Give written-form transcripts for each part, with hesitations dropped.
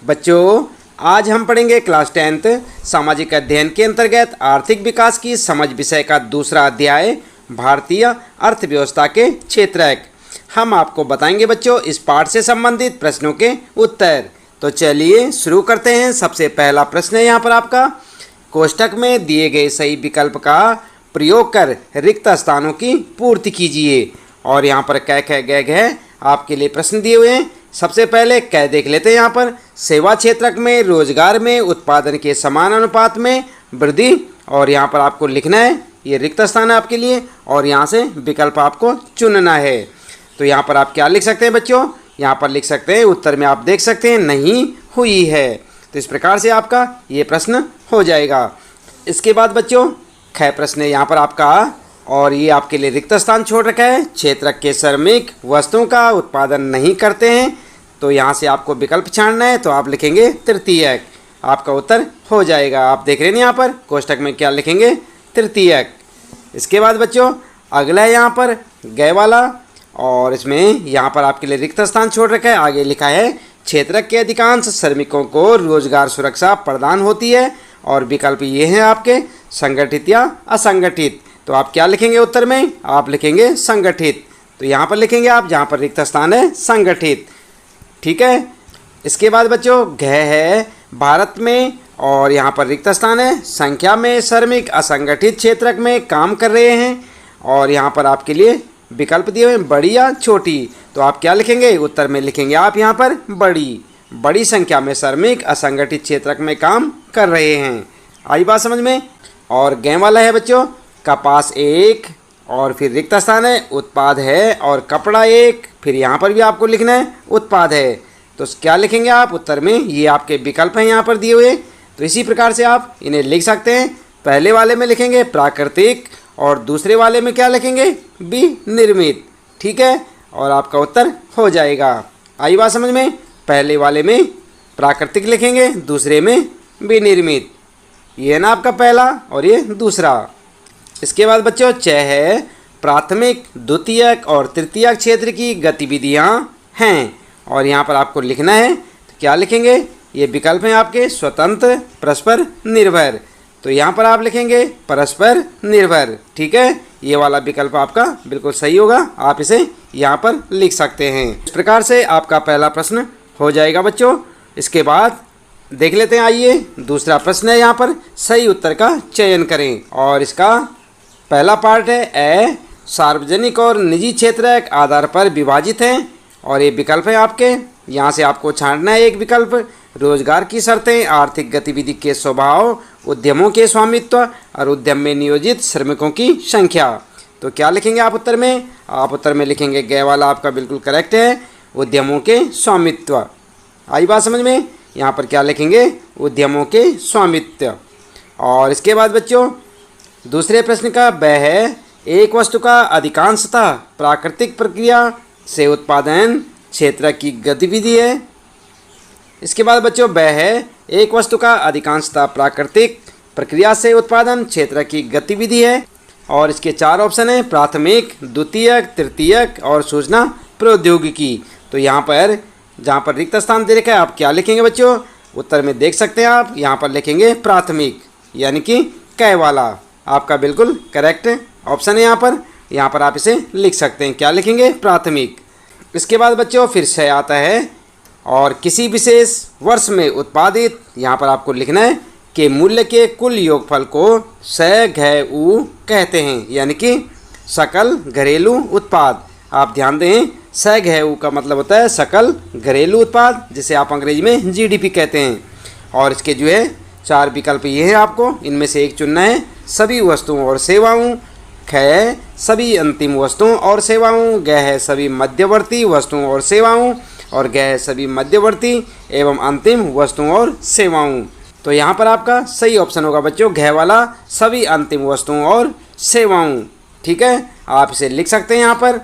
बच्चों, आज हम पढ़ेंगे क्लास 10th सामाजिक अध्ययन के अंतर्गत आर्थिक विकास की समझ विषय का दूसरा अध्याय भारतीय अर्थव्यवस्था के क्षेत्रक। हम आपको बताएंगे बच्चों इस पाठ से संबंधित प्रश्नों के उत्तर। तो चलिए शुरू करते हैं। सबसे पहला प्रश्न है यहाँ पर आपका, कोष्ठक में दिए गए सही विकल्प का प्रयोग कर रिक्त स्थानों की पूर्ति कीजिए। और यहाँ पर कै कै गै गै आपके लिए प्रश्न दिए हुए हैं। सबसे पहले कै देख लेते हैं। यहाँ पर सेवा क्षेत्रक में रोजगार में उत्पादन के समान अनुपात में वृद्धि, और यहाँ पर आपको लिखना है, ये रिक्त स्थान है आपके लिए और यहाँ से विकल्प आपको चुनना है। तो यहाँ पर आप क्या लिख सकते हैं बच्चों, यहाँ पर लिख सकते हैं, उत्तर में आप देख सकते हैं नहीं हुई है। तो इस प्रकार से आपका ये प्रश्न हो जाएगा। इसके बाद बच्चों ख प्रश्न है यहाँ पर आपका, और ये आपके लिए रिक्त स्थान छोड़ रखा है। क्षेत्रक के श्रमिक वस्तुओं का उत्पादन नहीं करते हैं, तो यहाँ से आपको विकल्प छानना है। तो आप लिखेंगे तृतीयक, आपका उत्तर हो जाएगा। आप देख रहे हैं यहाँ पर कोष्ठक में क्या लिखेंगे, तृतीयक। इसके बाद बच्चों अगला है यहाँ पर गै वाला, और इसमें यहाँ पर आपके लिए रिक्त स्थान छोड़ रखा है। आगे लिखा है क्षेत्रक के अधिकांश श्रमिकों को रोजगार सुरक्षा प्रदान होती है, और विकल्प ये हैं आपके संगठित या असंगठित। तो आप क्या लिखेंगे उत्तर में, आप लिखेंगे संगठित। तो यहाँ पर लिखेंगे आप जहाँ पर रिक्त स्थान है संगठित, ठीक है। इसके बाद बच्चों घ है भारत में, और यहाँ पर रिक्त स्थान है संख्या में श्रमिक असंगठित क्षेत्रक में काम कर रहे हैं, और यहाँ पर आपके लिए विकल्प दिए हुए हैं बड़ी या छोटी। तो आप क्या लिखेंगे उत्तर में लिखेंगे आप यहाँ पर बड़ी संख्या में श्रमिक असंगठित क्षेत्रक में काम कर रहे हैं। आई बात समझ में। और गै वाला है बच्चों कपास एक, और फिर रिक्त स्थान है उत्पाद है, और कपड़ा एक, फिर यहाँ पर भी आपको लिखना है उत्पाद है। तो क्या लिखेंगे आप उत्तर में, ये आपके विकल्प हैं यहाँ पर दिए हुए। तो इसी प्रकार से आप इन्हें लिख सकते हैं। पहले वाले में लिखेंगे प्राकृतिक, और दूसरे वाले में क्या लिखेंगे विनिर्मित, ठीक है। और आपका उत्तर हो जाएगा। आई बात समझ में। पहले वाले में प्राकृतिक लिखेंगे, दूसरे में विनिर्मित। ये है ना आपका पहला, और ये दूसरा। इसके बाद बच्चों च है प्राथमिक द्वितीयक और तृतीयक क्षेत्र की गतिविधियां हैं, और यहाँ पर आपको लिखना है। तो क्या लिखेंगे, ये विकल्प हैं आपके स्वतंत्र परस्पर निर्भर। तो यहाँ पर आप लिखेंगे परस्पर निर्भर, ठीक है। ये वाला विकल्प आपका बिल्कुल सही होगा, आप इसे यहाँ पर लिख सकते हैं। इस प्रकार से आपका पहला प्रश्न हो जाएगा बच्चों। इसके बाद देख लेते हैं, आइए दूसरा प्रश्न है यहाँ पर, सही उत्तर का चयन करें। और इसका पहला पार्ट है ए सार्वजनिक और निजी क्षेत्रक आधार पर विभाजित हैं, और ये विकल्प है आपके। यहाँ से आपको छांटना है एक विकल्प, रोजगार की शर्तें, आर्थिक गतिविधि के स्वभाव, उद्यमों के स्वामित्व, और उद्यम में नियोजित श्रमिकों की संख्या। तो क्या लिखेंगे आप उत्तर में, आप उत्तर में लिखेंगे गै वाला आपका बिल्कुल करेक्ट है, उद्यमों के स्वामित्व। आई बात समझ में। यहाँ पर क्या लिखेंगे उद्यमों के स्वामित्व। और इसके बाद बच्चों दूसरे प्रश्न का ब है एक वस्तु का अधिकांशतः प्राकृतिक प्रक्रिया से उत्पादन क्षेत्र की गतिविधि है। इसके बाद बच्चों ब है एक वस्तु का अधिकांशतः प्राकृतिक प्रक्रिया से उत्पादन क्षेत्र की गतिविधि है, और इसके चार ऑप्शन हैं प्राथमिक, द्वितीयक, तृतीयक और सूचना प्रौद्योगिकी। तो यहाँ पर जहाँ पर रिक्त स्थान दे रखा है आप क्या लिखेंगे बच्चों, उत्तर में देख सकते हैं आप यहाँ पर लिखेंगे प्राथमिक, यानी कि कै वाला आपका बिल्कुल करेक्ट ऑप्शन है। यहाँ पर आप इसे लिख सकते हैं, क्या लिखेंगे प्राथमिक। इसके बाद बच्चों फिर से आता है, और किसी विशेष वर्ष में उत्पादित, यहाँ पर आपको लिखना है कि मूल्य के कुल योगफल को स-घ-उ कहते हैं, यानी कि सकल घरेलू उत्पाद। आप ध्यान दें स-घ-उ का मतलब होता है सकल घरेलू उत्पाद, जिसे आप अंग्रेजी में जीडीपी कहते हैं। और इसके जो है चार विकल्प ये हैं, आपको इनमें से एक चुनना है। सभी वस्तुओं और सेवाओं, ख सभी अंतिम वस्तुओं और सेवाओं, ग है सभी मध्यवर्ती वस्तुओं और सेवाओं, और ग है सभी मध्यवर्ती एवं अंतिम वस्तुओं और सेवाओं। तो यहाँ पर आपका सही ऑप्शन होगा बच्चों घ वाला सभी अंतिम वस्तुओं और सेवाओं, ठीक है। आप इसे लिख सकते हैं यहाँ पर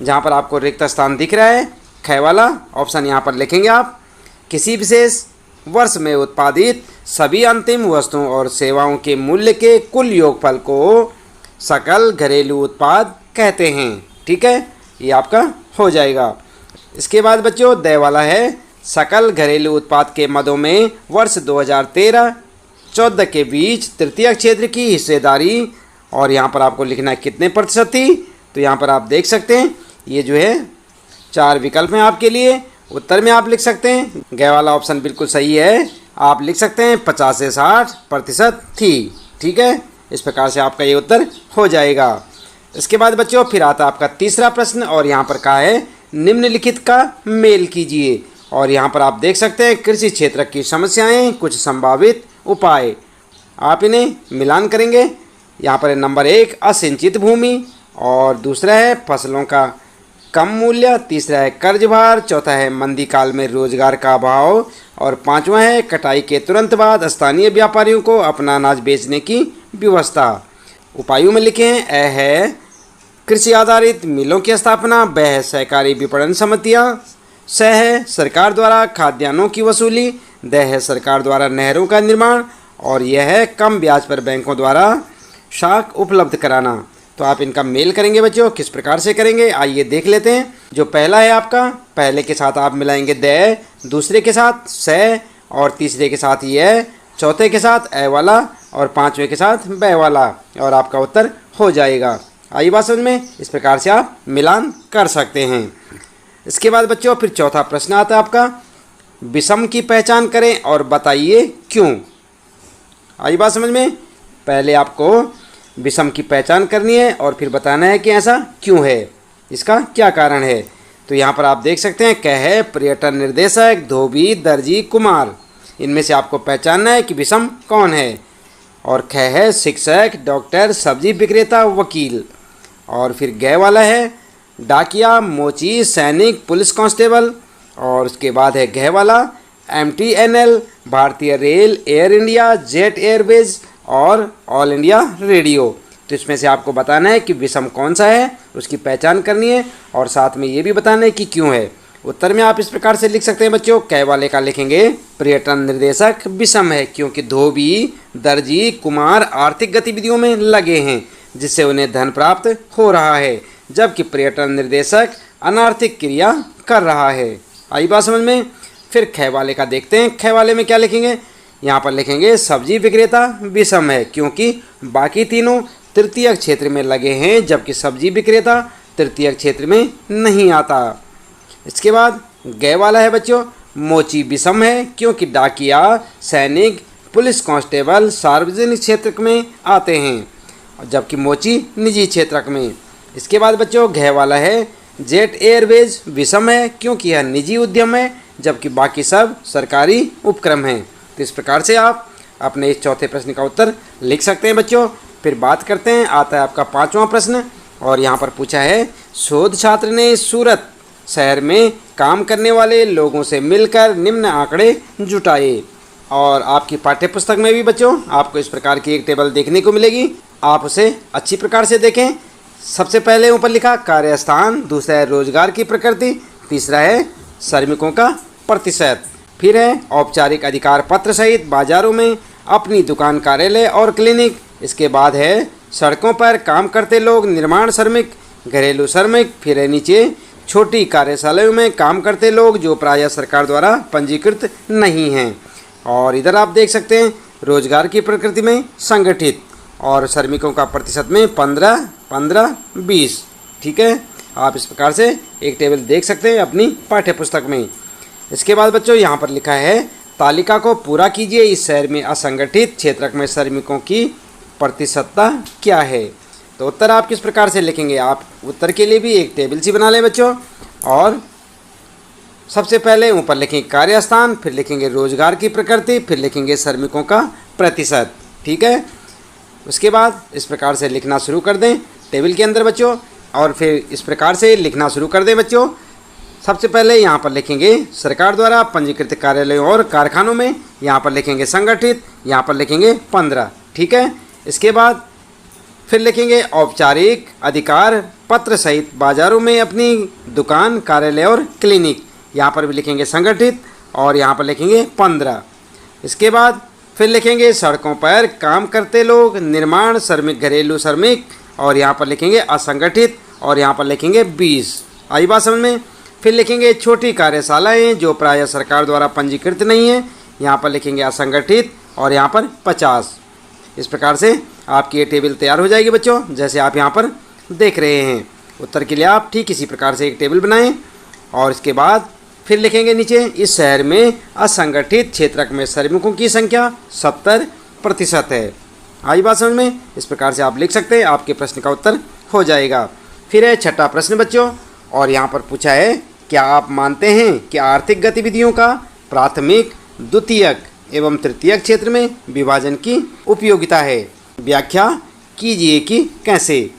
जहाँ पर आपको रिक्त स्थान दिख रहा है, ख वाला ऑप्शन यहाँ पर लिखेंगे आप। किसी विशेष वर्ष में उत्पादित सभी अंतिम वस्तुओं और सेवाओं के मूल्य के कुल योगफल को सकल घरेलू उत्पाद कहते हैं, ठीक है। ये आपका हो जाएगा। इसके बाद बच्चों द वाला है सकल घरेलू उत्पाद के मदों में वर्ष 2013-14 के बीच तृतीय क्षेत्र की हिस्सेदारी, और यहाँ पर आपको लिखना है कितने प्रतिशत थी। तो यहाँ पर आप देख सकते हैं ये जो है 4 विकल्प हैं आपके लिए। उत्तर में आप लिख सकते हैं ग वाला ऑप्शन बिल्कुल सही है, आप लिख सकते हैं 50 से 60% थी। ठीक है, इस प्रकार से आपका ये उत्तर हो जाएगा। इसके बाद बच्चों फिर आता है आपका तीसरा प्रश्न, और यहाँ पर कहा है निम्नलिखित का मेल कीजिए। और यहाँ पर आप देख सकते हैं कृषि क्षेत्र की समस्याएं, कुछ संभावित उपाय, आप इन्हें मिलान करेंगे। यहाँ पर नंबर 1 असिंचित भूमि, और दूसरा है फसलों का कम मूल्य, तीसरा है कर्ज भार, चौथा है मंदी काल में रोजगार का अभाव, और पांचवा है कटाई के तुरंत बाद स्थानीय व्यापारियों को अपना अनाज बेचने की व्यवस्था। उपायों में लिखे हैं अ है कृषि आधारित मिलों की स्थापना, ब है सहकारी विपणन समितियां, स है सरकार द्वारा खाद्यान्नों की वसूली, द है सरकार द्वारा नहरों का निर्माण, और यह है कम ब्याज पर बैंकों द्वारा शाख उपलब्ध कराना। तो आप इनका मेल करेंगे बच्चों, किस प्रकार से करेंगे आइए देख लेते हैं। जो पहला है आपका, पहले के साथ आप मिलाएंगे द, दूसरे के साथ स, और तीसरे के साथ यह, चौथे के साथ ए वाला, और पांचवें के साथ ब वाला, और आपका उत्तर हो जाएगा। आई बात समझ में, इस प्रकार से आप मिलान कर सकते हैं। इसके बाद बच्चों फिर चौथा प्रश्न आता है आपका, विषम की पहचान करें और बताइए क्यों। आई बात समझ में, पहले आपको विषम की पहचान करनी है और फिर बताना है कि ऐसा क्यों है, इसका क्या कारण है। तो यहाँ पर आप देख सकते हैं क है पर्यटन निर्देशक, धोबी, दर्जी, कुमार, इनमें से आपको पहचानना है कि विषम कौन है। और ख है शिक्षक, डॉक्टर, सब्जी विक्रेता, वकील, और फिर ग वाला है डाकिया, मोची, सैनिक, पुलिस कांस्टेबल, और उसके बाद है घ वाला MTNL, भारतीय rail, air India, jet Airways, और ऑल इंडिया रेडियो। तो इसमें से आपको बताना है कि विषम कौन सा है, उसकी पहचान करनी है, और साथ में ये भी बताना है कि क्यों है। उत्तर में आप इस प्रकार से लिख सकते हैं बच्चों, क वाले का लिखेंगे पर्यटन निर्देशक विषम है क्योंकि धोबी, दर्जी, कुमार आर्थिक गतिविधियों में लगे हैं जिससे उन्हें धन प्राप्त हो रहा है, जबकि पर्यटन निर्देशक अनार्थिक क्रिया कर रहा है। आई बात समझ में। फिर ख वाले का देखते हैं, ख वाले में क्या लिखेंगे, यहाँ पर लिखेंगे सब्जी विक्रेता विषम है क्योंकि बाकी तीनों तृतीय क्षेत्र में लगे हैं जबकि सब्जी विक्रेता तृतीय क्षेत्र में नहीं आता। इसके बाद ग वाला है बच्चों मोची विषम है क्योंकि डाकिया, सैनिक, पुलिस कांस्टेबल सार्वजनिक क्षेत्र में आते हैं जबकि मोची निजी क्षेत्र में। इसके बाद बच्चों घ वाला है जेट एयरवेज विषम है क्योंकि यह निजी उद्यम है जबकि बाकी सब सरकारी उपक्रम हैं। तो इस प्रकार से आप अपने इस चौथे प्रश्न का उत्तर लिख सकते हैं बच्चों। फिर बात करते हैं, आता है आपका पांचवा प्रश्न, और यहाँ पर पूछा है शोध छात्र ने सूरत शहर में काम करने वाले लोगों से मिलकर निम्न आंकड़े जुटाए। और आपकी पाठ्य पुस्तक में भी बच्चों आपको इस प्रकार की एक टेबल देखने को मिलेगी, आप उसे अच्छी प्रकार से देखें। सबसे पहले ऊपर लिखा कार्यस्थान, दूसरा है रोजगार की प्रकृति, तीसरा है श्रमिकों का प्रतिशत, फिर है औपचारिक अधिकार पत्र सहित बाजारों में अपनी दुकान, कार्यालय और क्लिनिक। इसके बाद है सड़कों पर काम करते लोग, निर्माण श्रमिक, घरेलू श्रमिक, फिर है नीचे छोटी कार्यशालाओं में काम करते लोग जो प्रायः सरकार द्वारा पंजीकृत नहीं हैं। और इधर आप देख सकते हैं रोजगार की प्रकृति में संगठित और श्रमिकों का प्रतिशत में 15-15-20। ठीक है, आप इस प्रकार से एक टेबल देख सकते हैं अपनी पाठ्य पुस्तक में। इसके बाद बच्चों यहाँ पर लिखा है तालिका को पूरा कीजिए, इस शहर में असंगठित क्षेत्र में श्रमिकों की प्रतिशतता क्या है। तो उत्तर आप किस प्रकार से लिखेंगे, आप उत्तर के लिए भी एक टेबल सी बना लें बच्चों। और सबसे पहले ऊपर लिखेंगे कार्यस्थान, फिर लिखेंगे रोजगार की प्रकृति, फिर लिखेंगे श्रमिकों का प्रतिशत। ठीक है, उसके बाद इस प्रकार से लिखना शुरू कर दें टेबल के अंदर बच्चों, और फिर इस प्रकार से लिखना शुरू कर दें बच्चों। सबसे पहले यहाँ पर लिखेंगे सरकार द्वारा पंजीकृत कार्यालयों और कारखानों में, यहाँ पर लिखेंगे संगठित, यहाँ पर लिखेंगे 15। ठीक है, इसके बाद फिर लिखेंगे औपचारिक अधिकार पत्र सहित बाजारों में अपनी दुकान, कार्यालय और क्लिनिक, यहाँ पर भी लिखेंगे संगठित और यहाँ पर लिखेंगे 15। इसके बाद फिर लिखेंगे सड़कों पर काम करते लोग, निर्माण श्रमिक, घरेलू श्रमिक, और यहाँ पर लिखेंगे असंगठित और यहाँ पर लिखेंगे 20। आई बात समझ में। फिर लिखेंगे छोटी कार्यशालाएं जो प्रायः सरकार द्वारा पंजीकृत नहीं है, यहाँ पर लिखेंगे असंगठित और यहाँ पर 50। इस प्रकार से आपकी ये टेबल तैयार हो जाएगी बच्चों, जैसे आप यहाँ पर देख रहे हैं। उत्तर के लिए आप ठीक इसी प्रकार से एक टेबल बनाएं और इसके बाद फिर लिखेंगे नीचे इस शहर में असंगठित क्षेत्र में श्रमिकों की संख्या 70% है। आई बात समझ में? इस प्रकार से आप लिख सकते हैं, आपके प्रश्न का उत्तर हो जाएगा। फिर है छठा प्रश्न बच्चों, और यहाँ पर पूछा है क्या आप मानते हैं कि आर्थिक गतिविधियों का प्राथमिक, द्वितीयक एवं तृतीयक क्षेत्र में विभाजन की उपयोगिता है? व्याख्या कीजिए कि कैसे।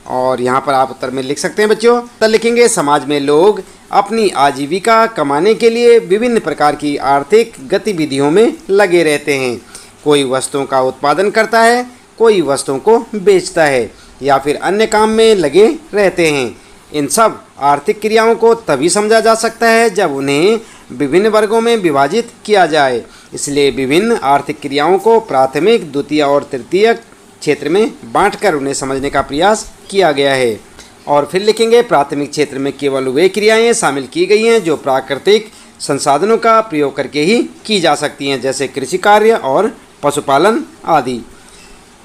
और यहाँ पर आप उत्तर में लिख सकते हैं बच्चों। उत्तर लिखेंगे समाज में लोग अपनी आजीविका कमाने के लिए विभिन्न प्रकार की आर्थिक गतिविधियों में लगे रहते हैं। कोई वस्तुओं का उत्पादन करता है, कोई वस्तुओं को बेचता है या फिर अन्य काम में लगे रहते हैं। इन सब आर्थिक क्रियाओं को तभी समझा जा सकता है जब उन्हें विभिन्न वर्गों में विभाजित किया जाए। इसलिए विभिन्न आर्थिक क्रियाओं को प्राथमिक, द्वितीय और तृतीयक क्षेत्र में बांटकर उन्हें समझने का प्रयास किया गया है। और फिर लिखेंगे प्राथमिक क्षेत्र में केवल वे क्रियाएं शामिल की गई हैं जो प्राकृतिक संसाधनों का प्रयोग करके ही की जा सकती हैं, जैसे कृषि कार्य और पशुपालन आदि।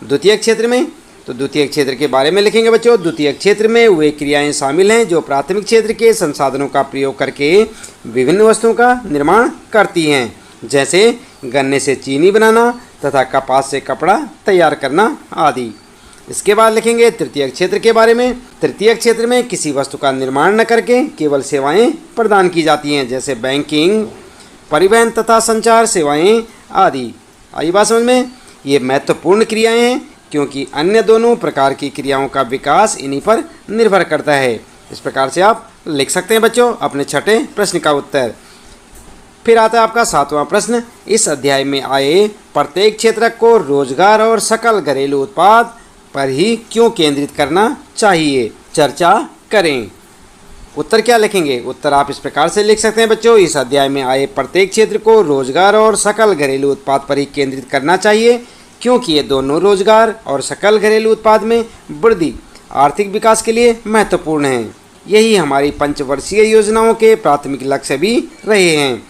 द्वितीय क्षेत्र में, तो द्वितीय क्षेत्र के बारे में लिखेंगे बच्चों। द्वितीय क्षेत्र में वे क्रियाएं शामिल हैं जो प्राथमिक क्षेत्र के संसाधनों का प्रयोग करके विभिन्न वस्तुओं का निर्माण करती हैं, जैसे गन्ने से चीनी बनाना तथा कपास से कपड़ा तैयार करना आदि। इसके बाद लिखेंगे तृतीय क्षेत्र के बारे में। तृतीय क्षेत्र में किसी वस्तु का निर्माण न करके केवल सेवाएं प्रदान की जाती हैं, जैसे बैंकिंग, परिवहन तथा संचार सेवाएं आदि। आई बात समझ में? ये महत्वपूर्ण क्रियाएं हैं क्योंकि अन्य दोनों प्रकार की क्रियाओं का विकास इन्हीं पर निर्भर करता है। इस प्रकार से आप लिख सकते हैं बच्चों अपने छठे प्रश्न का उत्तर। फिर आता है आपका सातवां प्रश्न। इस अध्याय में आए प्रत्येक क्षेत्र को रोजगार और सकल घरेलू उत्पाद पर ही क्यों केंद्रित करना चाहिए? चर्चा करें। उत्तर क्या लिखेंगे? उत्तर आप इस प्रकार से लिख सकते हैं बच्चों। इस अध्याय में आए प्रत्येक क्षेत्र को रोजगार और सकल घरेलू उत्पाद पर ही केंद्रित करना चाहिए क्योंकि ये दोनों रोजगार और सकल घरेलू उत्पाद में वृद्धि आर्थिक विकास के लिए महत्वपूर्ण हैं। यही हमारी पंचवर्षीय योजनाओं के प्राथमिक लक्ष्य भी रहे हैं।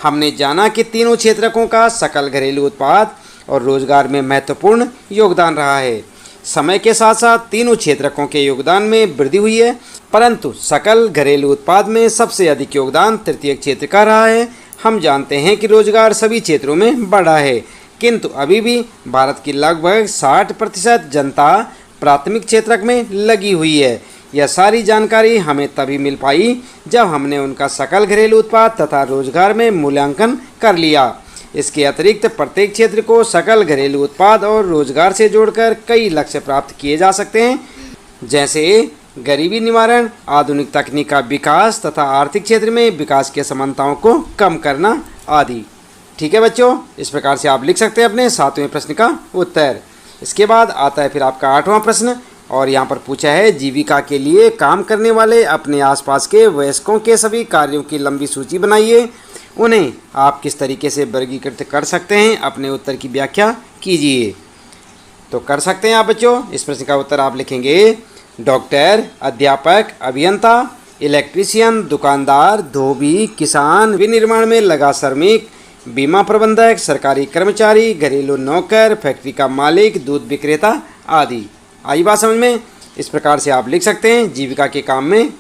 हमने जाना कि तीनों क्षेत्रकों का सकल घरेलू उत्पाद और रोजगार में महत्वपूर्ण योगदान रहा है। समय के साथ साथ तीनों क्षेत्रकों के योगदान में वृद्धि हुई है, परंतु सकल घरेलू उत्पाद में सबसे अधिक योगदान तृतीय क्षेत्र का रहा है। हम जानते हैं कि रोजगार सभी क्षेत्रों में बढ़ा है, किंतु अभी भी भारत की लगभग 60% जनता प्राथमिक क्षेत्र में लगी हुई है। यह सारी जानकारी हमें तभी मिल पाई जब हमने उनका सकल घरेलू उत्पाद तथा रोजगार में मूल्यांकन कर लिया। इसके अतिरिक्त प्रत्येक क्षेत्र को सकल घरेलू उत्पाद और रोजगार से जोड़कर कई लक्ष्य प्राप्त किए जा सकते हैं, जैसे गरीबी निवारण, आधुनिक तकनीक का विकास तथा आर्थिक क्षेत्र में विकास की असमानताओं को कम करना आदि। ठीक है बच्चों, इस प्रकार से आप लिख सकते हैं अपने सातवें प्रश्न का उत्तर। इसके बाद आता है फिर आपका आठवां प्रश्न, और यहाँ पर पूछा है जीविका के लिए काम करने वाले अपने आसपास के वयस्कों के सभी कार्यों की लंबी सूची बनाइए। उन्हें आप किस तरीके से वर्गीकृत कर सकते हैं? अपने उत्तर की व्याख्या कीजिए। तो कर सकते हैं आप बच्चों। इस प्रश्न का उत्तर आप लिखेंगे डॉक्टर, अध्यापक, अभियंता, इलेक्ट्रीशियन, दुकानदार, धोबी, किसान, विनिर्माण में लगा श्रमिक, बीमा प्रबंधक, सरकारी कर्मचारी, घरेलू नौकर, फैक्ट्री का मालिक, दूध विक्रेता आदि। आई बात समझ में? इस प्रकार से आप लिख सकते हैं जीविका के काम में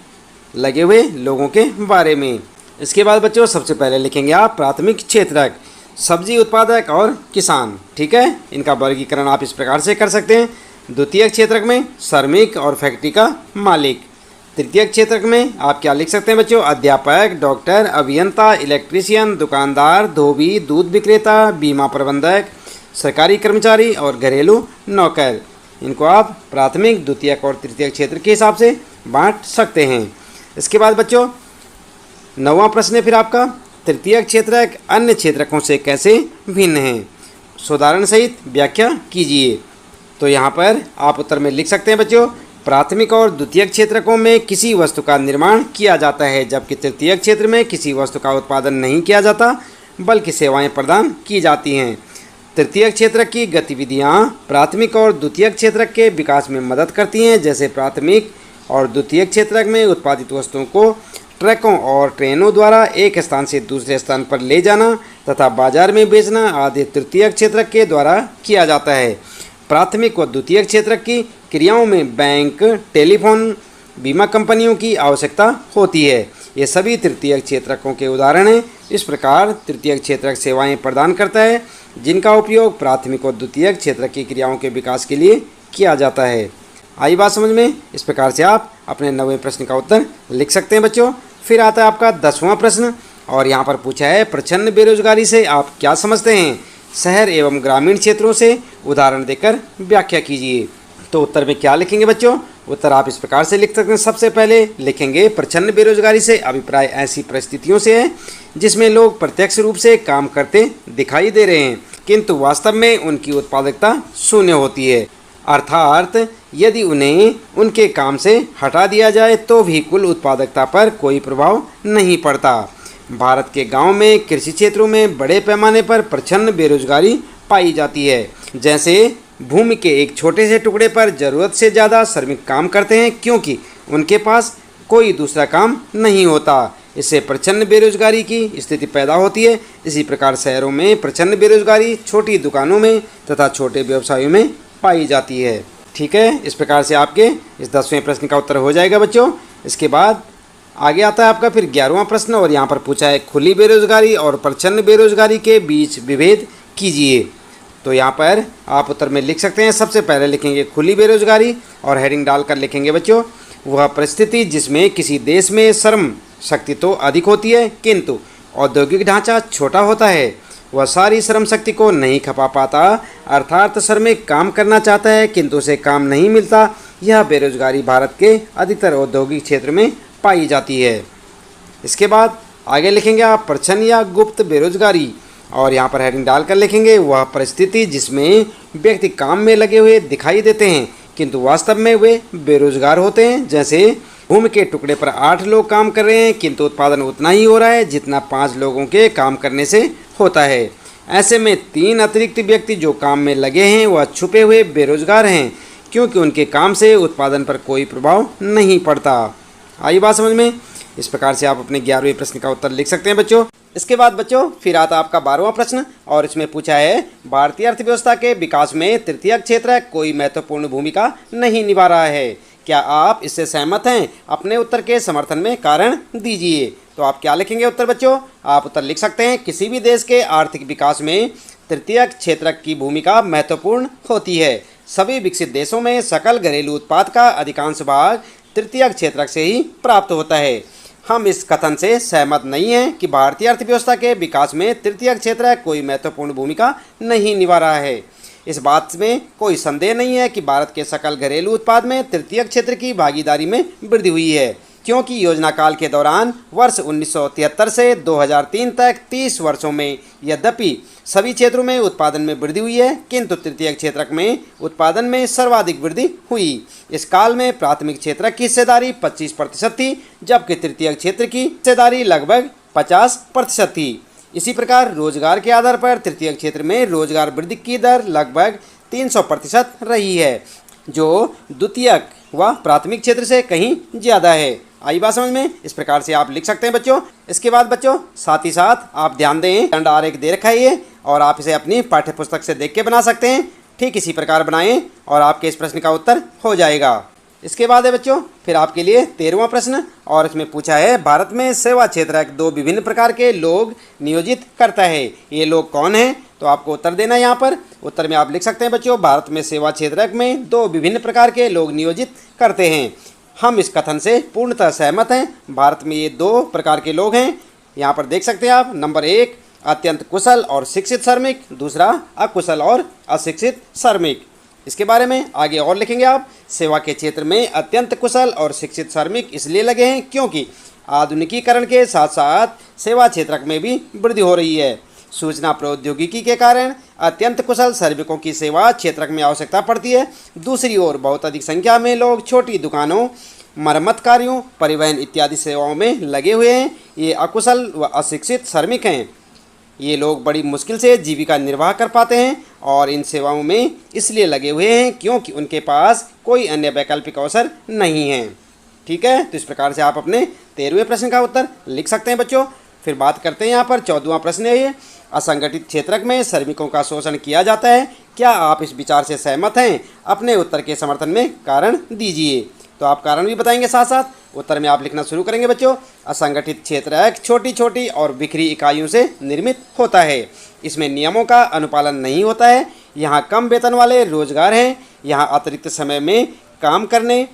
लगे हुए लोगों के बारे में। इसके बाद बच्चों सबसे पहले लिखेंगे आप प्राथमिक क्षेत्रक, सब्जी उत्पादक और किसान। ठीक है, इनका वर्गीकरण आप इस प्रकार से कर सकते हैं। द्वितीय क्षेत्रक में श्रमिक और फैक्ट्री का मालिक। तृतीय क्षेत्रक में आप क्या लिख सकते हैं बच्चों? अध्यापक, डॉक्टर, अभियंता, इलेक्ट्रीशियन, दुकानदार, धोबी, दूध विक्रेता, बीमा प्रबंधक, सरकारी कर्मचारी और घरेलू नौकर। इनको आप प्राथमिक, द्वितीयक और तृतीय क्षेत्र के हिसाब से बांट सकते हैं। इसके बाद बच्चों नौवां प्रश्न है फिर आपका, तृतीय क्षेत्रक अन्य क्षेत्रकों से कैसे भिन्न है? उदाहरण सहित व्याख्या कीजिए। तो यहाँ पर आप उत्तर में लिख सकते हैं बच्चों, प्राथमिक और द्वितीय क्षेत्रकों में किसी वस्तु का निर्माण किया जाता है, जबकि तृतीय क्षेत्र में किसी वस्तु का उत्पादन नहीं किया जाता बल्कि सेवाएं प्रदान की जाती हैं। तृतीय क्षेत्र की गतिविधियां प्राथमिक और द्वितीय क्षेत्र के विकास में मदद करती हैं, जैसे प्राथमिक और द्वितीय क्षेत्र में उत्पादित वस्तुओं को ट्रकों और ट्रेनों द्वारा एक स्थान से दूसरे स्थान पर ले जाना तथा बाजार में बेचना आदि तृतीयक क्षेत्रक के द्वारा किया जाता है। प्राथमिक व द्वितीयक क्षेत्रक की क्रियाओं में बैंक, टेलीफोन, बीमा कंपनियों की आवश्यकता होती है। ये सभी तृतीयक क्षेत्रकों के उदाहरण हैं। इस प्रकार तृतीयक क्षेत्रक सेवाएं प्रदान करता है जिनका उपयोग प्राथमिक और द्वितीयक क्षेत्रक की क्रियाओं के विकास के लिए किया जाता है। आई बात समझ में? इस प्रकार से आप अपने 9वें प्रश्न का उत्तर लिख सकते हैं बच्चों। फिर आता है आपका 10वां प्रश्न और यहाँ पर पूछा है प्रचंड बेरोजगारी से आप क्या समझते हैं? शहर एवं ग्रामीण क्षेत्रों से उदाहरण देकर व्याख्या कीजिए। तो उत्तर में क्या लिखेंगे बच्चों? उत्तर आप इस प्रकार से लिख सकते हैं। सबसे पहले लिखेंगे प्रचंड बेरोजगारी से अभिप्राय ऐसी परिस्थितियों से है जिसमें लोग प्रत्यक्ष रूप से काम करते दिखाई दे रहे हैं किंतु वास्तव में उनकी उत्पादकता शून्य होती है। अर्थात यदि उन्हें उनके काम से हटा दिया जाए तो भी कुल उत्पादकता पर कोई प्रभाव नहीं पड़ता। भारत के गांव में कृषि क्षेत्रों में बड़े पैमाने पर प्रचंड बेरोजगारी पाई जाती है। जैसे भूमि के एक छोटे से टुकड़े पर ज़रूरत से ज़्यादा श्रमिक काम करते हैं क्योंकि उनके पास कोई दूसरा काम नहीं होता। इससे प्रचंड बेरोजगारी की स्थिति पैदा होती है। इसी प्रकार शहरों में प्रचंड बेरोजगारी छोटी दुकानों में तथा छोटे व्यवसायों में पाई जाती है। ठीक है, इस प्रकार से आपके इस 10वें प्रश्न का उत्तर हो जाएगा बच्चों। इसके बाद आगे आता है आपका फिर 11वां प्रश्न और यहाँ पर पूछा है खुली बेरोजगारी और प्रचंड बेरोजगारी के बीच विभेद कीजिए। तो यहाँ पर आप उत्तर में लिख सकते हैं। सबसे पहले लिखेंगे खुली बेरोजगारी और हेडिंग डालकर लिखेंगे बच्चों वह परिस्थिति जिसमें किसी देश में श्रम शक्ति तो अधिक होती है किंतु औद्योगिक ढांचा छोटा होता है। वह सारी श्रम शक्ति को नहीं खपा पाता अर्थात श्रमिक काम करना चाहता है किंतु उसे काम नहीं मिलता। यह बेरोजगारी भारत के अधिकतर औद्योगिक क्षेत्र में पाई जाती है। इसके बाद आगे लिखेंगे आप प्रच्छन्न या गुप्त बेरोजगारी और यहाँ पर हेडिंग डालकर लिखेंगे वह परिस्थिति जिसमें व्यक्ति काम में लगे हुए दिखाई देते हैं किंतु वास्तव में वे बेरोजगार होते हैं। जैसे भूमि के टुकड़े पर 8 लोग काम कर रहे हैं किंतु उत्पादन उतना ही हो रहा है जितना 5 लोगों के काम करने से होता है। ऐसे में 3 अतिरिक्त व्यक्ति जो काम में लगे हैं वह छुपे हुए बेरोजगार हैं क्योंकि उनके काम से उत्पादन पर कोई प्रभाव नहीं पड़ता। आई बात समझ में? इस प्रकार से आप अपने 11वें प्रश्न का उत्तर लिख सकते हैं बच्चों। इसके बाद बच्चों फिर आता आपका 12वां प्रश्न और इसमें पूछा है भारतीय अर्थव्यवस्था के विकास में तृतीयक क्षेत्र कोई महत्वपूर्ण भूमिका नहीं निभा रहा है। क्या आप इससे सहमत हैं? अपने उत्तर के समर्थन में कारण दीजिए। तो आप क्या लिखेंगे उत्तर बच्चों? आप उत्तर लिख सकते हैं किसी भी देश के आर्थिक विकास में तृतीयक क्षेत्र की भूमिका महत्वपूर्ण होती है। सभी विकसित देशों में सकल घरेलू उत्पाद का अधिकांश भाग तृतीयक क्षेत्र से ही प्राप्त होता है। हम इस कथन से सहमत नहीं हैं कि भारतीय अर्थव्यवस्था के विकास में तृतीयक क्षेत्र कोई महत्वपूर्ण भूमिका नहीं निभा रहा है। इस बात में कोई संदेह नहीं है कि भारत के सकल घरेलू उत्पाद में तृतीयक क्षेत्र की भागीदारी में वृद्धि हुई है क्योंकि योजना काल के दौरान वर्ष 1973 से 2003 तक 30 वर्षों में यद्यपि सभी क्षेत्रों में उत्पादन में वृद्धि हुई है किंतु तृतीयक क्षेत्र में उत्पादन में सर्वाधिक वृद्धि हुई। इस काल में प्राथमिक क्षेत्र की हिस्सेदारी 25% थी जबकि तृतीयक क्षेत्र की हिस्सेदारी लगभग 50% थी। इसी प्रकार रोजगार के आधार पर तृतीयक क्षेत्र में रोजगार वृद्धि की दर लगभग 300% रही है जो द्वितीयक व प्राथमिक क्षेत्र से कहीं ज़्यादा है। आई बात समझ में? इस प्रकार से आप लिख सकते हैं बच्चों। इसके बाद बच्चों साथ ही साथ आप ध्यान दें दंड आरेख दे रखा है ये और आप इसे अपनी पाठ्य पुस्तक से देख के बना सकते हैं। ठीक इसी प्रकार बनाएं और आपके इस प्रश्न का उत्तर हो जाएगा। इसके बाद है बच्चों फिर आपके लिए 13वां प्रश्न और इसमें पूछा है भारत में सेवा क्षेत्र 2 विभिन्न प्रकार के लोग नियोजित करता है। ये लोग कौन हैं? तो आपको उत्तर देना है। यहाँ पर उत्तर में आप लिख सकते हैं बच्चों भारत में सेवा क्षेत्र में 2 विभिन्न प्रकार के लोग नियोजित करते हैं। हम इस कथन से पूर्णतः सहमत हैं। भारत में ये 2 प्रकार के लोग हैं। यहाँ पर देख सकते हैं आप। नंबर 1 अत्यंत कुशल और शिक्षित श्रमिक, दूसरा अकुशल और अशिक्षित श्रमिक। इसके बारे में आगे और लिखेंगे आप। सेवा के क्षेत्र में अत्यंत कुशल और शिक्षित श्रमिक इसलिए लगे हैं क्योंकि आधुनिकीकरण के साथ साथ सेवा क्षेत्र में भी वृद्धि हो रही है। सूचना प्रौद्योगिकी के कारण अत्यंत कुशल श्रमिकों की सेवा क्षेत्र में आवश्यकता पड़ती है। दूसरी ओर बहुत अधिक संख्या में लोग छोटी दुकानों, मरम्मत कार्यों, परिवहन इत्यादि सेवाओं में लगे हुए हैं। ये अकुशल व अशिक्षित श्रमिक हैं। ये लोग बड़ी मुश्किल से जीविका निर्वाह कर पाते हैं और इन सेवाओं में इसलिए लगे हुए हैं क्योंकि उनके पास कोई अन्य वैकल्पिक अवसर नहीं है। ठीक है, तो इस प्रकार से आप अपने 13वें प्रश्न का उत्तर लिख सकते हैं बच्चों। फिर बात करते हैं यहाँ पर 14वां प्रश्न है ये, असंगठित क्षेत्र में श्रमिकों का शोषण किया जाता है, क्या आप इस विचार से सहमत हैं? अपने उत्तर के समर्थन में कारण दीजिए। तो आप कारण भी बताएंगे साथ साथ उत्तर में आप लिखना शुरू करेंगे बच्चों। असंगठित क्षेत्र एक छोटी छोटी और बिखरी इकाइयों से निर्मित होता है। इसमें नियमों का अनुपालन नहीं होता है। यहाँ कम वेतन वाले रोजगार हैं। यहाँ अतिरिक्त समय में काम करने,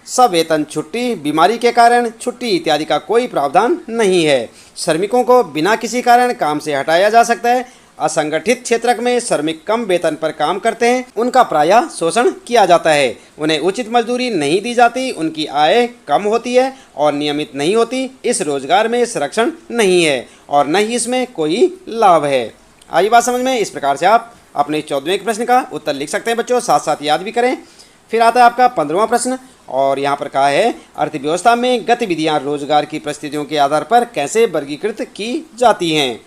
सवेतन छुट्टी, बीमारी के कारण छुट्टी इत्यादि का कोई प्रावधान नहीं है। श्रमिकों को बिना किसी कारण काम से हटाया जा सकता है। असंगठित क्षेत्र में श्रमिक कम वेतन पर काम करते हैं, उनका प्रायः शोषण किया जाता है। उन्हें उचित मजदूरी नहीं दी जाती, उनकी आय कम होती है और नियमित नहीं होती। इस रोजगार में संरक्षण नहीं है और न ही इसमें कोई लाभ है। आई बात समझ में? इस प्रकार से आप अपने 14वें प्रश्न का उत्तर लिख सकते हैं बच्चों, साथ साथ याद भी करें। फिर आता है आपका 15वां प्रश्न और यहाँ पर कहा है अर्थव्यवस्था में गतिविधियाँ रोजगार की परिस्थितियों के आधार पर कैसे वर्गीकृत की जाती हैं।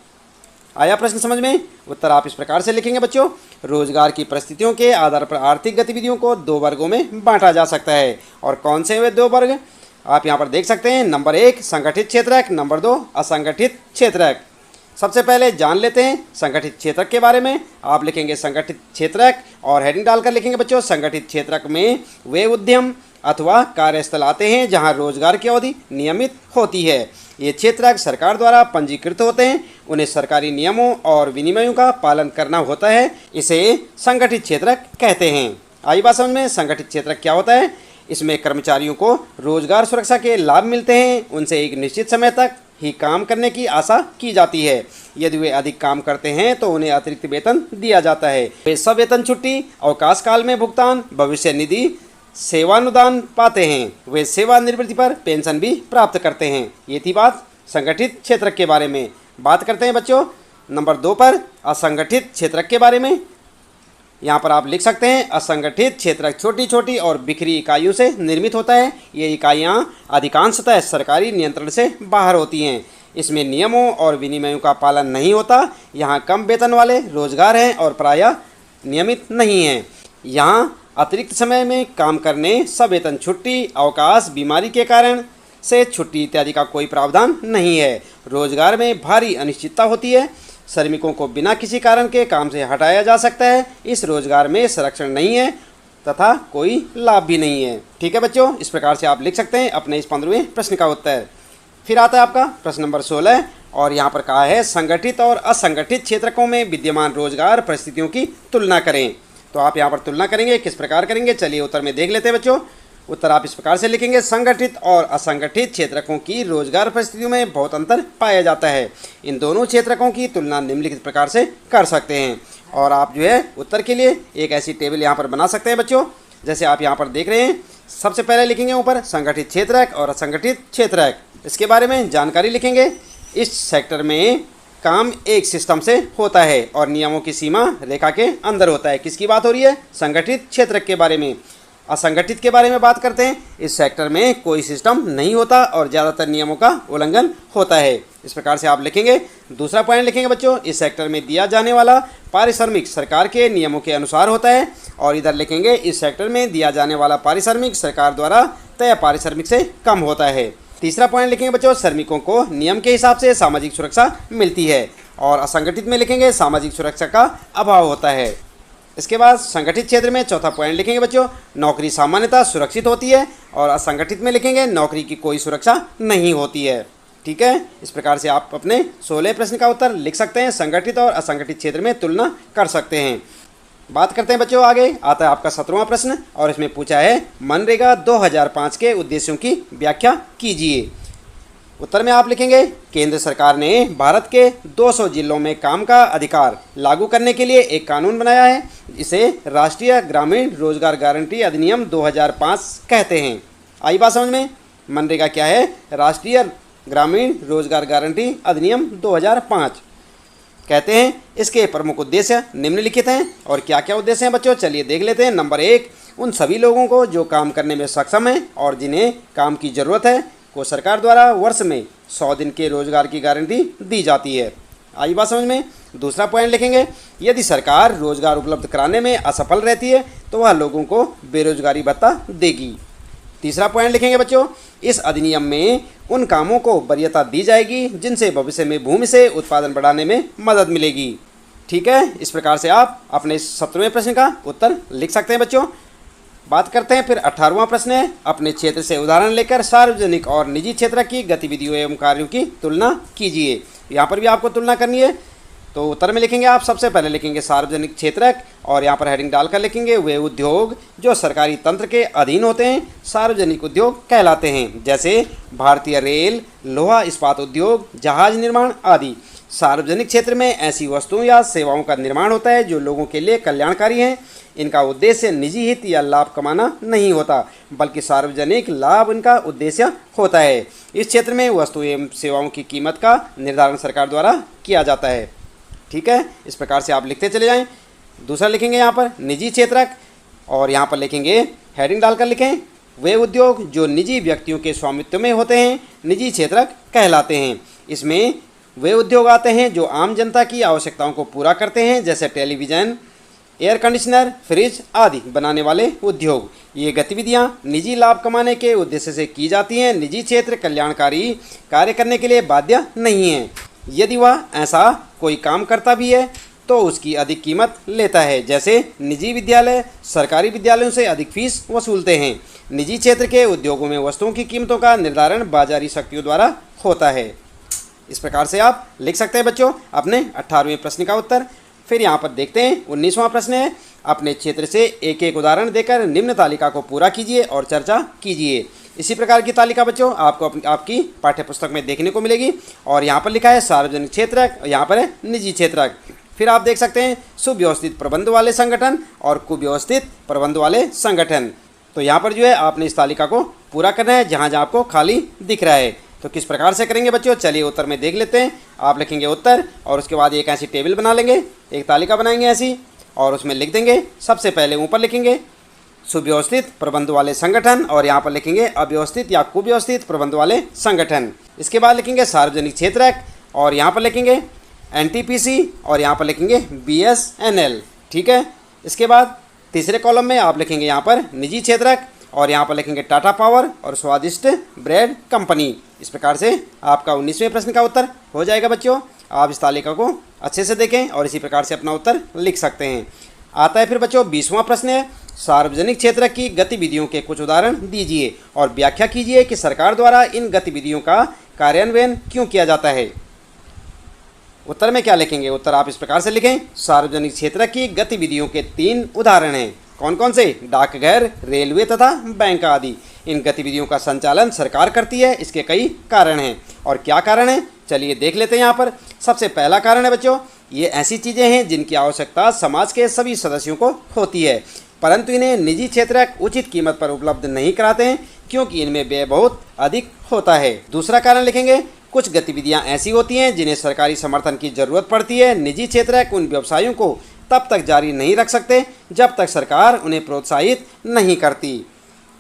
आया प्रश्न समझ में? उत्तर आप इस प्रकार से लिखेंगे बच्चों, रोजगार की परिस्थितियों के आधार पर आर्थिक गतिविधियों को 2 वर्गों में बांटा जा सकता है। और कौन से वे 2 वर्ग आप यहाँ पर देख सकते हैं। नंबर 1 संगठित क्षेत्रक, नंबर 2 असंगठित क्षेत्रक। सबसे पहले जान लेते हैं संगठित क्षेत्रक के बारे में। आप लिखेंगे संगठित क्षेत्रक और हेडिंग डालकर लिखेंगे बच्चों, संगठित क्षेत्रक में वे उद्यम अथवा कार्यस्थल आते हैं जहां रोजगार की अवधि नियमित होती है। ये क्षेत्रक सरकार द्वारा पंजीकृत होते हैं। उन्हें सरकारी नियमों और विनियमों का पालन करना होता है। इसे संगठित क्षेत्रक कहते हैं। आई बात समझ में? संगठित क्षेत्रक क्या होता है? इसमें कर्मचारियों को रोजगार सुरक्षा के लाभ मिलते हैं। उनसे एक निश्चित समय तक ही काम करने की आशा की जाती है। यदि वे अधिक काम करते हैं तो उन्हें अतिरिक्त वेतन दिया जाता है। वे सवेतन छुट्टी, अवकाश काल में भुगतान, भविष्य निधि, सेवानुदान पाते हैं। वे सेवानिवृत्ति पर पेंशन भी प्राप्त करते हैं। ये थी बात संगठित क्षेत्रक के बारे में। बात करते हैं बच्चों नंबर 2 पर असंगठित क्षेत्रक के बारे में। यहाँ पर आप लिख सकते हैं असंगठित क्षेत्रक छोटी छोटी और बिखरी इकाइयों से निर्मित होता है। ये इकाइयाँ अधिकांशतः सरकारी नियंत्रण से बाहर होती हैं। इसमें नियमों और विनियमों का पालन नहीं होता। यहाँ कम वेतन वाले रोजगार हैं और प्रायः नियमित नहीं हैं। यहाँ अतिरिक्त समय में काम करने, सवेतन छुट्टी, अवकाश, बीमारी के कारण से छुट्टी इत्यादि का कोई प्रावधान नहीं है। रोजगार में भारी अनिश्चितता होती है। श्रमिकों को बिना किसी कारण के काम से हटाया जा सकता है। इस रोजगार में संरक्षण नहीं है तथा कोई लाभ भी नहीं है। ठीक है बच्चों, इस प्रकार से आप लिख सकते हैं अपने इस 15वें प्रश्न का उत्तर। फिर आता है आपका प्रश्न नंबर 16 और यहाँ पर कहा है संगठित और असंगठित क्षेत्रकों में विद्यमान रोजगार परिस्थितियों की तुलना करें। तो आप यहाँ पर तुलना करेंगे, किस प्रकार करेंगे चलिए उत्तर में देख लेते हैं बच्चों। उत्तर आप इस प्रकार से लिखेंगे, संगठित और असंगठित क्षेत्रकों की रोजगार परिस्थितियों में बहुत अंतर पाया जाता है। इन दोनों क्षेत्रकों की तुलना निम्नलिखित प्रकार से कर सकते हैं। और आप जो है उत्तर के लिए एक ऐसी टेबल यहाँ पर बना सकते हैं बच्चों, जैसे आप यहाँ पर देख रहे हैं। सबसे पहले लिखेंगे ऊपर संगठित क्षेत्रक और असंगठित क्षेत्रक, इसके बारे में जानकारी लिखेंगे। इस सेक्टर में काम एक सिस्टम से होता है और नियमों की सीमा रेखा के अंदर होता है। किसकी बात हो रही है? संगठित क्षेत्रक के बारे में। असंगठित के बारे में बात करते हैं। इस सेक्टर में कोई सिस्टम नहीं होता और ज़्यादातर नियमों का उल्लंघन होता है। इस प्रकार से आप लिखेंगे। दूसरा पॉइंट लिखेंगे बच्चों, इस सेक्टर में दिया जाने वाला पारिश्रमिक सरकार के नियमों के अनुसार होता है। और इधर लिखेंगे, इस सेक्टर में दिया जाने वाला पारिश्रमिक सरकार द्वारा तय पारिश्रमिक से कम होता है। तीसरा पॉइंट लिखेंगे बच्चों, श्रमिकों को नियम के हिसाब से सामाजिक सुरक्षा मिलती है। और असंगठित में लिखेंगे, सामाजिक सुरक्षा का अभाव होता है। इसके बाद संगठित क्षेत्र में चौथा पॉइंट लिखेंगे बच्चों, नौकरी सामान्यतः सुरक्षित होती है। और असंगठित में लिखेंगे, नौकरी की कोई सुरक्षा नहीं होती है। ठीक है, इस प्रकार से आप अपने 16 प्रश्न का उत्तर लिख सकते हैं। संगठित और असंगठित क्षेत्र में तुलना कर सकते हैं। बात करते हैं बच्चों आगे। आता है आपका 17वां प्रश्न और इसमें पूछा है मनरेगा 2005 के उद्देश्यों की व्याख्या कीजिए। उत्तर में आप लिखेंगे, केंद्र सरकार ने भारत के 200 जिलों में काम का अधिकार लागू करने के लिए एक कानून बनाया है। इसे राष्ट्रीय ग्रामीण रोजगार गारंटी अधिनियम 2005 कहते हैं। आई बात समझ में? मनरेगा क्या है? राष्ट्रीय ग्रामीण रोजगार गारंटी अधिनियम 2005 कहते हैं। इसके प्रमुख उद्देश्य निम्नलिखित हैं। और क्या क्या उद्देश्य हैं बच्चों, चलिए देख लेते हैं। नंबर 1, उन सभी लोगों को जो काम करने में सक्षम हैं और जिन्हें काम की ज़रूरत है को सरकार द्वारा वर्ष में 100 दिन के रोजगार की गारंटी दी जाती है। आई बात समझ में? दूसरा पॉइंट लिखेंगे, यदि सरकार रोजगार उपलब्ध कराने में असफल रहती है तो वह लोगों को बेरोजगारी भत्ता देगी। तीसरा पॉइंट लिखेंगे बच्चों, इस अधिनियम में उन कामों को वरीयता दी जाएगी जिनसे भविष्य में भूमि से उत्पादन बढ़ाने में मदद मिलेगी। ठीक है, इस प्रकार से आप अपने 17वें प्रश्न का उत्तर लिख सकते हैं बच्चों। बात करते हैं फिर 18वां प्रश्न है, अपने क्षेत्र से उदाहरण लेकर सार्वजनिक और निजी क्षेत्र की गतिविधियों एवं कार्यों की तुलना कीजिए। यहाँ पर भी आपको तुलना करनी है, तो उत्तर में लिखेंगे आप सबसे पहले लिखेंगे सार्वजनिक क्षेत्रक और यहाँ पर हेडिंग डालकर लिखेंगे वे उद्योग जो सरकारी तंत्र के अधीन होते हैं सार्वजनिक उद्योग कहलाते हैं, जैसे भारतीय रेल, लोहा इस्पात उद्योग, जहाज निर्माण आदि। सार्वजनिक क्षेत्र में ऐसी वस्तुओं या सेवाओं का निर्माण होता है जो लोगों के लिए कल्याणकारी हैं। इनका उद्देश्य निजी हित या लाभ कमाना नहीं होता, बल्कि सार्वजनिक लाभ इनका उद्देश्य होता है। इस क्षेत्र में वस्तु एवं सेवाओं की कीमत का निर्धारण सरकार द्वारा किया जाता है। ठीक है, इस प्रकार से आप लिखते चले जाएं। दूसरा लिखेंगे यहाँ पर निजी क्षेत्रक और यहाँ पर लिखेंगे हेडिंग डालकर लिखें वे उद्योग जो निजी व्यक्तियों के स्वामित्व में होते हैं निजी क्षेत्रक कहलाते हैं। इसमें वे उद्योग आते हैं जो आम जनता की आवश्यकताओं को पूरा करते हैं, जैसे टेलीविज़न, एयर कंडीशनर, फ्रिज आदि बनाने वाले उद्योग। ये गतिविधियां निजी लाभ कमाने के उद्देश्य से की जाती हैं। निजी क्षेत्र कल्याणकारी कार्य करने के लिए बाध्य नहीं है। यदि वह ऐसा कोई काम करता भी है तो उसकी अधिक कीमत लेता है, जैसे निजी विद्यालय सरकारी विद्यालयों से अधिक फीस वसूलते हैं। निजी क्षेत्र के उद्योगों में वस्तुओं की कीमतों का निर्धारण बाजारी शक्तियों द्वारा होता है। इस प्रकार से आप लिख सकते हैं बच्चों अपने 18वें प्रश्न का उत्तर। फिर यहाँ पर देखते हैं 19वां प्रश्न है, अपने क्षेत्र से एक एक उदाहरण देकर निम्न तालिका को पूरा कीजिए और चर्चा कीजिए। इसी प्रकार की तालिका बच्चों आपको आपकी पाठ्यपुस्तक में देखने को मिलेगी और यहाँ पर लिखा है सार्वजनिक क्षेत्रक, यहाँ पर है निजी क्षेत्रक। फिर आप देख सकते हैं सुव्यवस्थित प्रबंध वाले संगठन और कुव्यवस्थित प्रबंध वाले संगठन। तो यहाँ पर जो है आपने इस तालिका को पूरा करना है जहाँ जहाँ आपको खाली दिख रहा है। तो किस प्रकार से करेंगे बच्चों, चलिए उत्तर में देख लेते हैं। आप लिखेंगे उत्तर और उसके बाद एक ऐसी टेबल बना लेंगे, एक तालिका बनाएंगे ऐसी और उसमें लिख देंगे। सबसे पहले ऊपर लिखेंगे सुव्यवस्थित प्रबंध वाले संगठन और यहाँ पर लिखेंगे अव्यवस्थित या कुव्यवस्थित प्रबंध वाले संगठन। इसके बाद लिखेंगे सार्वजनिक क्षेत्रक और यहाँ पर लिखेंगे NTPC और यहाँ पर लिखेंगे BSNL। ठीक है, इसके बाद तीसरे कॉलम में आप लिखेंगे यहाँ पर निजी क्षेत्रक और यहाँ पर लिखेंगे टाटा पावर और स्वादिष्ट ब्रेड कंपनी। इस प्रकार से आपका 19वें प्रश्न का उत्तर हो जाएगा बच्चों। आप इस तालिका को अच्छे से देखें और इसी प्रकार से अपना उत्तर लिख सकते हैं। आता है फिर बच्चों 20वां प्रश्न है, सार्वजनिक क्षेत्र की गतिविधियों के कुछ उदाहरण दीजिए और व्याख्या कीजिए कि सरकार द्वारा इन गतिविधियों का कार्यान्वयन क्यों किया जाता है। उत्तर में क्या लिखेंगे, उत्तर आप इस प्रकार से लिखें सार्वजनिक क्षेत्र की गतिविधियों के 3 उदाहरण हैं। कौन कौन से, डाकघर, रेलवे तथा बैंक आदि। इन गतिविधियों का संचालन सरकार करती है। इसके कई कारण हैं और क्या कारण है चलिए देख लेते हैं। यहाँ पर सबसे पहला कारण है बच्चों, ये ऐसी चीज़ें हैं जिनकी आवश्यकता समाज के सभी सदस्यों को होती है, परंतु इन्हें निजी क्षेत्र उचित कीमत पर उपलब्ध नहीं कराते हैं क्योंकि इनमें व्यय बहुत अधिक होता है। दूसरा कारण लिखेंगे कुछ गतिविधियां ऐसी होती हैं जिन्हें सरकारी समर्थन की जरूरत पड़ती है। निजी क्षेत्र उन व्यवसायों को तब तक जारी नहीं रख सकते जब तक सरकार उन्हें प्रोत्साहित नहीं करती।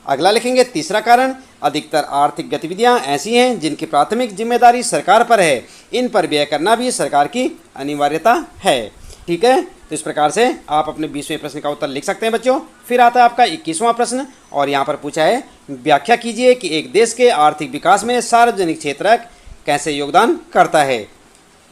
अगला लिखेंगे तीसरा कारण, अधिकतर आर्थिक गतिविधियां ऐसी हैं जिनकी प्राथमिक जिम्मेदारी सरकार पर है। इन पर व्यय करना भी सरकार की अनिवार्यता है। ठीक है, तो इस प्रकार से आप अपने 20वें प्रश्न का उत्तर लिख सकते हैं बच्चों। फिर आता है आपका 21वां प्रश्न और यहाँ पर पूछा है व्याख्या कीजिए कि एक देश के आर्थिक विकास में सार्वजनिक क्षेत्र कैसे योगदान करता है।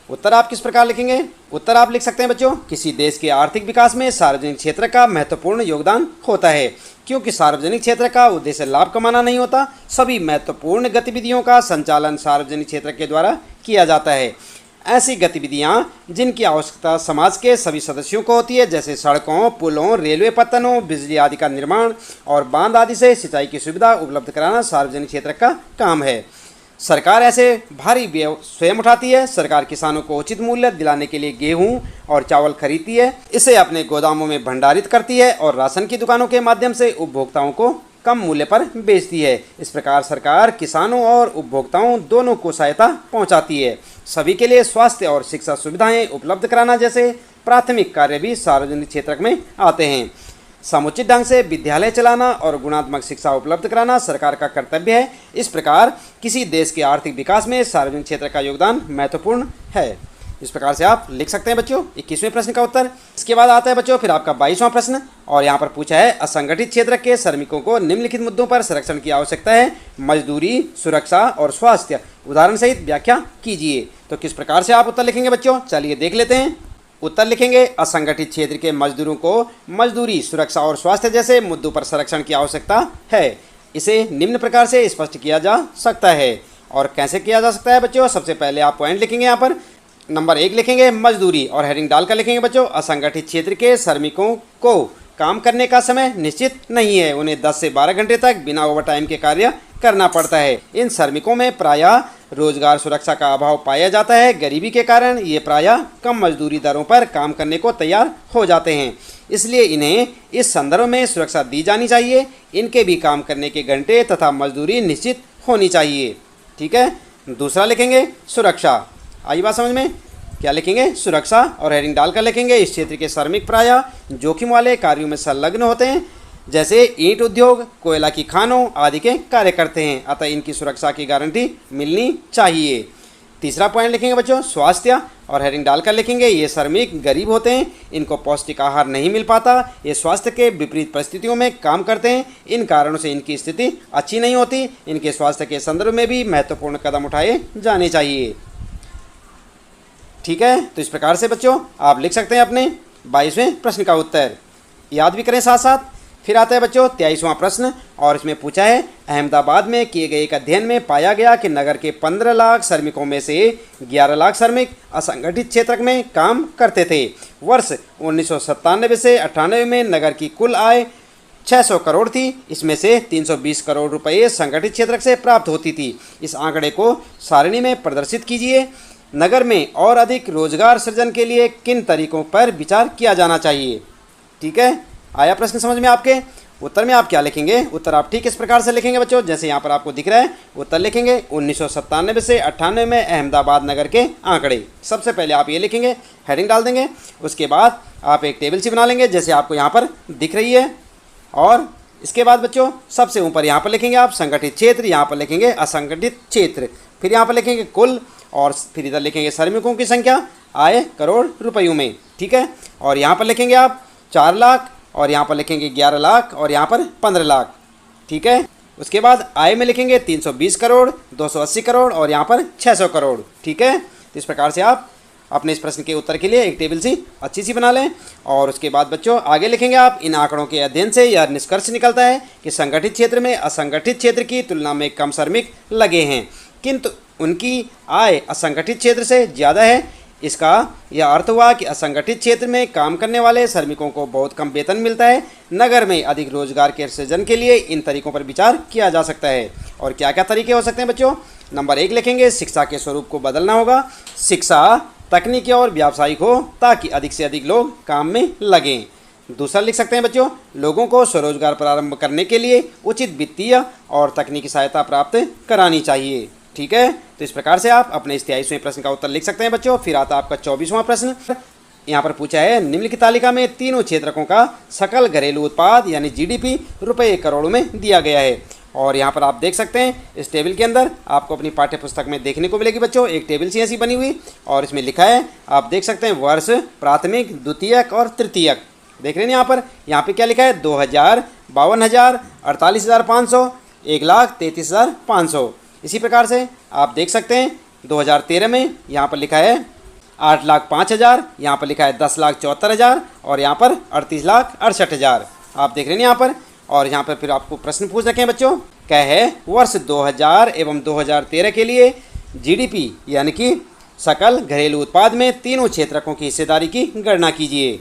उत्तर आप किस प्रकार लिखेंगे, उत्तर आप लिख सकते हैं बच्चों किसी देश के आर्थिक विकास में सार्वजनिक क्षेत्र का महत्वपूर्ण योगदान होता है क्योंकि सार्वजनिक क्षेत्र का उद्देश्य लाभ कमाना नहीं होता। सभी महत्वपूर्ण गतिविधियों का संचालन सार्वजनिक क्षेत्र के द्वारा किया जाता है। ऐसी गतिविधियां जिनकी आवश्यकता समाज के सभी सदस्यों को होती है, जैसे सड़कों, पुलों, रेलवे पत्तनों, बिजली आदि का निर्माण और बांध आदि से सिंचाई की सुविधा उपलब्ध कराना सार्वजनिक क्षेत्र का काम है। सरकार ऐसे भारी व्यय स्वयं उठाती है। सरकार किसानों को उचित मूल्य दिलाने के लिए गेहूं और चावल खरीदती है, इसे अपने गोदामों में भंडारित करती है और राशन की दुकानों के माध्यम से उपभोक्ताओं को कम मूल्य पर बेचती है। इस प्रकार सरकार किसानों और उपभोक्ताओं दोनों को सहायता पहुंचाती है। सभी के लिए स्वास्थ्य और शिक्षा सुविधाएं उपलब्ध कराना जैसे प्राथमिक कार्य भी सार्वजनिक क्षेत्र में आते हैं। समुचित ढंग से विद्यालय चलाना और गुणात्मक शिक्षा उपलब्ध कराना सरकार का कर्तव्य है। इस प्रकार किसी देश के आर्थिक विकास में सार्वजनिक क्षेत्र का योगदान महत्वपूर्ण है। इस प्रकार से आप लिख सकते हैं बच्चों 21वें प्रश्न का उत्तर। इसके बाद आता है बच्चों फिर आपका 22वां प्रश्न, और यहाँ पर पूछा है असंगठित क्षेत्र के श्रमिकों को निम्नलिखित मुद्दों पर संरक्षण की आवश्यकता है, मजदूरी, सुरक्षा और स्वास्थ्य, उदाहरण सहित व्याख्या कीजिए। तो किस प्रकार से आप उत्तर लिखेंगे बच्चों, चलिए देख लेते हैं। उत्तर लिखेंगे असंगठित क्षेत्र के मजदूरों को मजदूरी, सुरक्षा और स्वास्थ्य जैसे मुद्दों पर संरक्षण की आवश्यकता है। इसे निम्न प्रकार से स्पष्ट किया जा सकता है। और कैसे किया जा सकता है बच्चों, सबसे पहले आप पॉइंट लिखेंगे यहाँ पर। नंबर 1 लिखेंगे मजदूरी और हेडिंग डालकर लिखेंगे बच्चों असंगठित क्षेत्र के श्रमिकों को काम करने का समय निश्चित नहीं है, उन्हें 10 से 12 घंटे तक बिना ओवरटाइम के कार्य करना पड़ता है। इन श्रमिकों में प्रायः रोजगार सुरक्षा का अभाव पाया जाता है। गरीबी के कारण ये प्रायः कम मजदूरी दरों पर काम करने को तैयार हो जाते हैं, इसलिए इन्हें इस संदर्भ में सुरक्षा दी जानी चाहिए। इनके भी काम करने के घंटे तथा मजदूरी निश्चित होनी चाहिए। ठीक है। दूसरा लिखेंगे सुरक्षा। आई बात समझ में, क्या लिखेंगे सुरक्षा और हेडिंग डालकर लिखेंगे इस क्षेत्र के श्रमिक प्रायः जोखिम वाले कार्यों में संलग्न होते हैं, जैसे ईंट उद्योग, कोयला की खानों आदि के कार्य करते हैं, अतः इनकी सुरक्षा की गारंटी मिलनी चाहिए। तीसरा पॉइंट लिखेंगे बच्चों स्वास्थ्य और हेडिंग डालकर लिखेंगे ये श्रमिक गरीब होते हैं, इनको पौष्टिक आहार नहीं मिल पाता, ये स्वास्थ्य के विपरीत परिस्थितियों में काम करते हैं, इन कारणों से इनकी स्थिति अच्छी नहीं होती। इनके स्वास्थ्य के संदर्भ में भी महत्वपूर्ण कदम उठाए जाने चाहिए। ठीक है। तो इस प्रकार से बच्चों आप लिख सकते हैं अपने 22वें प्रश्न का उत्तर, याद भी करें साथ साथ। फिर आता है बच्चों 23वां प्रश्न, और इसमें पूछा है अहमदाबाद में किए गए एक अध्ययन में पाया गया कि नगर के 15 लाख श्रमिकों में से 11 लाख श्रमिक असंगठित क्षेत्र में काम करते थे। वर्ष 1997 से 98 में नगर की कुल आय 600 करोड़ थी, इसमें से 320 करोड़ रुपये संगठित क्षेत्र से प्राप्त होती थी। इस आंकड़े को सारणी में प्रदर्शित कीजिए। नगर में और अधिक रोजगार सृजन के लिए किन तरीकों पर विचार किया जाना चाहिए। ठीक है, आया प्रश्न समझ में आपके। उत्तर में आप क्या लिखेंगे, उत्तर आप ठीक इस प्रकार से लिखेंगे बच्चों, जैसे यहाँ पर आपको दिख रहा है। उत्तर लिखेंगे 1997 से 98 में अहमदाबाद नगर के आंकड़े। सबसे पहले आप ये लिखेंगे, हेडिंग डाल देंगे, उसके बाद आप एक टेबल सी बना लेंगे जैसे आपको यहाँ पर दिख रही है। और इसके बाद बच्चों सबसे ऊपर यहाँ पर लिखेंगे आप संगठित क्षेत्र, यहाँ पर लिखेंगे असंगठित क्षेत्र, फिर यहाँ पर लिखेंगे कुल, और फिर इधर लिखेंगे श्रमिकों की संख्या, आय करोड़ रुपयों में। ठीक है। और यहाँ पर लिखेंगे आप 4 लाख, और यहाँ पर लिखेंगे 11 लाख, और यहाँ पर 15 लाख। ठीक है। उसके बाद आय में लिखेंगे 320 करोड़, 280 करोड़, और यहाँ पर 600 करोड़। ठीक है। तो इस प्रकार से आप अपने इस प्रश्न के उत्तर के लिए एक टेबल सी अच्छी सी बना लें। और उसके बाद बच्चों आगे लिखेंगे आप, इन आंकड़ों के अध्ययन से यह निष्कर्ष निकलता है कि संगठित क्षेत्र में असंगठित क्षेत्र की तुलना में कम श्रमिक लगे हैं, किंतु उनकी आय असंगठित क्षेत्र से ज़्यादा है। इसका यह अर्थ हुआ कि असंगठित क्षेत्र में काम करने वाले श्रमिकों को बहुत कम वेतन मिलता है। नगर में अधिक रोजगार के सृजन के लिए इन तरीकों पर विचार किया जा सकता है। और क्या क्या तरीके हो सकते हैं बच्चों, नंबर 1 लिखेंगे शिक्षा के स्वरूप को बदलना होगा। शिक्षा तकनीकी और व्यावसायिक हो ताकि अधिक से अधिक लोग काम में लगें। दूसरा लिख सकते हैं बच्चों, लोगों को स्वरोजगार प्रारंभ करने के लिए उचित वित्तीय और तकनीकी सहायता प्राप्त करानी चाहिए। ठीक है। तो इस प्रकार से आप अपने इस 23वें प्रश्न का उत्तर लिख सकते हैं बच्चों। फिर आता आपका 24वां प्रश्न, यहाँ पर पूछा है निम्नलिखित तालिका में तीनों क्षेत्रकों का सकल घरेलू उत्पाद यानी जीडीपी रुपये करोड़ों में दिया गया है। और यहाँ पर आप देख सकते हैं इस टेबल के अंदर आपको अपनी पाठ्य पुस्तक में देखने को मिलेगी बच्चों, एक टेबल सी ऐसी बनी हुई, और इसमें लिखा है आप देख सकते हैं वर्ष, प्राथमिक, द्वितीयक और तृतीयक। देख रहे हैं यहाँ पे क्या लिखा है 2000, 52,000, 48,500, 1,33,500। इसी प्रकार से आप देख सकते हैं 2013 में यहाँ पर लिखा है 8,05,000, यहाँ पर लिखा है 10,74,000, और यहाँ पर 38,68,000। आप देख रहे हैं यहाँ पर। और यहाँ पर फिर आपको प्रश्न पूछ रखे हैं बच्चों, क्या है वर्ष 2000 एवं 2013 के लिए जीडीपी यानी कि सकल घरेलू उत्पाद में तीनों क्षेत्रकों की हिस्सेदारी की गणना कीजिए।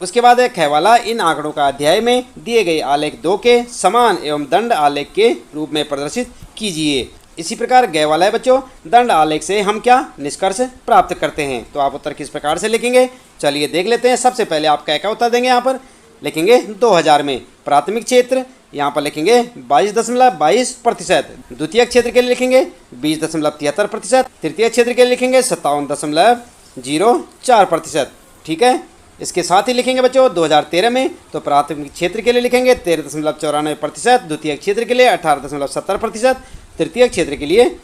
उसके बाद है खैवाला इन आंकड़ों का अध्याय में दिए गए आलेख 2 के समान एवं दंड आलेख के रूप में प्रदर्शित कीजिए। इसी प्रकार गए वाला है बच्चों, दंड आलेख से हम क्या निष्कर्ष प्राप्त करते हैं। तो आप उत्तर किस प्रकार से लिखेंगे, चलिए देख लेते हैं। सबसे पहले आप क्या उत्तर देंगे, यहाँ पर लिखेंगे 2000 में प्राथमिक क्षेत्र, यहाँ पर लिखेंगे 22.22%, द्वितीय क्षेत्र के लिए लिखेंगे 20.73%, तृतीय क्षेत्र के लिए लिखेंगे 57.04%। ठीक है। इसके साथ ही लिखेंगे बच्चों 2013 में तो प्राथमिक क्षेत्र के लिए लिखेंगे 13.94%, द्वितीय क्षेत्र के लिए 18.70%, तृतीय क्षेत्र के लिए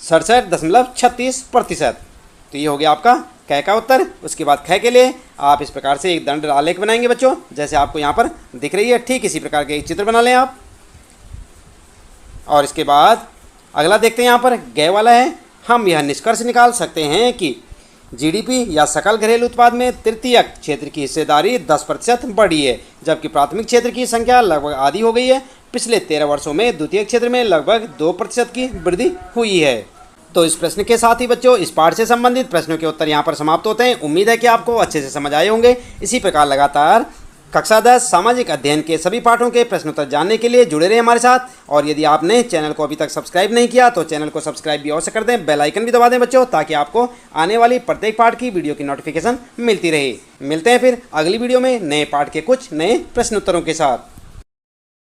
67.36%। तो ये हो गया आपका क का उत्तर। उसके बाद ख के लिए आप इस प्रकार से एक दंड आलेख बनाएंगे बच्चों, जैसे आपको यहाँ पर दिख रही है, ठीक इसी प्रकार के एक चित्र बना लें आप। और इसके बाद अगला देखते हैं, यहाँ पर ग वाला है। हम यह निष्कर्ष निकाल सकते हैं कि जीडीपी या सकल घरेलू उत्पाद में तृतीयक क्षेत्र की हिस्सेदारी 10% बढ़ी है, जबकि प्राथमिक क्षेत्र की संख्या लगभग आधी हो गई है। पिछले 13 वर्षों में द्वितीय क्षेत्र में लगभग 2% की वृद्धि हुई है। तो इस प्रश्न के साथ ही बच्चों इस पाठ से संबंधित प्रश्नों के उत्तर यहाँ पर समाप्त होते हैं। उम्मीद है कि आपको अच्छे से समझ आए होंगे। इसी प्रकार लगातार कक्षा 10 सामाजिक अध्ययन के सभी पाठों के प्रश्नोत्तर जानने के लिए जुड़े रहें हमारे साथ। और यदि आपने चैनल को अभी तक सब्सक्राइब नहीं किया तो चैनल को सब्सक्राइब भी अवश्य कर दें, बेल आइकन भी दबा दें बच्चों, ताकि आपको आने वाली प्रत्येक पाठ की वीडियो की नोटिफिकेशन मिलती रहे। मिलते हैं फिर अगली वीडियो में नए पाठ के कुछ नए प्रश्नोत्तरों के साथ।